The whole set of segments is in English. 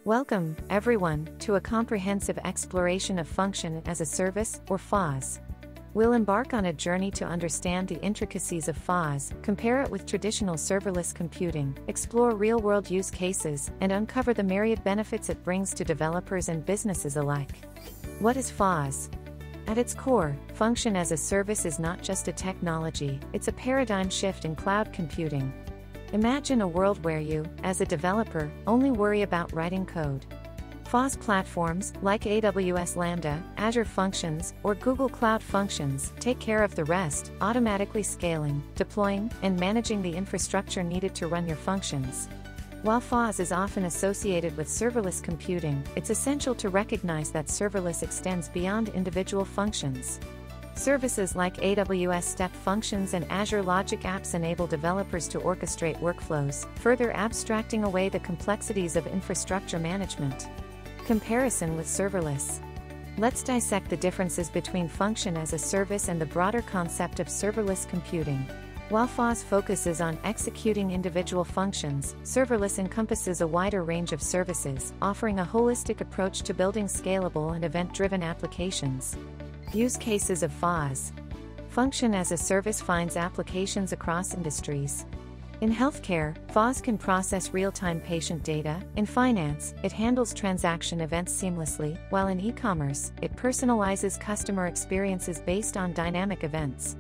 Welcome, everyone, to a comprehensive exploration of Function as a Service, or FaaS. We'll embark on a journey to understand the intricacies of FaaS, compare it with traditional serverless computing, explore real-world use cases, and uncover the myriad benefits it brings to developers and businesses alike. What is FaaS? At its core, Function as a Service is not just a technology, it's a paradigm shift in cloud computing. Imagine a world where you, as a developer, only worry about writing code. FaaS platforms, like AWS Lambda, Azure Functions, or Google Cloud Functions, take care of the rest, automatically scaling, deploying, and managing the infrastructure needed to run your functions. While FaaS is often associated with serverless computing, it's essential to recognize that serverless extends beyond individual functions. Services like AWS Step Functions and Azure Logic Apps enable developers to orchestrate workflows, further abstracting away the complexities of infrastructure management. Comparison with serverless. Let's dissect the differences between Function as a Service and the broader concept of serverless computing. While FaaS focuses on executing individual functions, serverless encompasses a wider range of services, offering a holistic approach to building scalable and event-driven applications. Use cases of FaaS. Function as a Service finds applications across industries. In healthcare, FaaS can process real-time patient data. In finance, it handles transaction events seamlessly, while in e-commerce, it personalizes customer experiences based on dynamic events.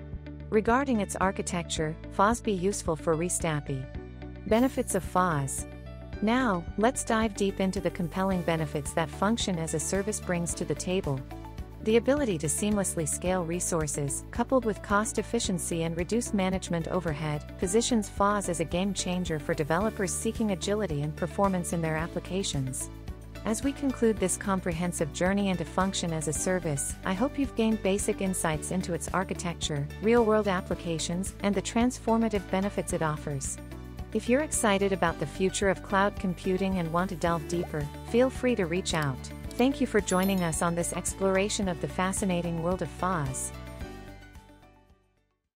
Regarding its architecture, FaaS be useful for restapping. Benefits of FaaS. Now, let's dive deep into the compelling benefits that Function as a Service brings to the table. The ability to seamlessly scale resources, coupled with cost efficiency and reduced management overhead, positions FaaS as a game-changer for developers seeking agility and performance in their applications. As we conclude this comprehensive journey into Function as a Service, I hope you've gained basic insights into its architecture, real-world applications, and the transformative benefits it offers. If you're excited about the future of cloud computing and want to delve deeper, feel free to reach out. Thank you for joining us on this exploration of the fascinating world of FaaS.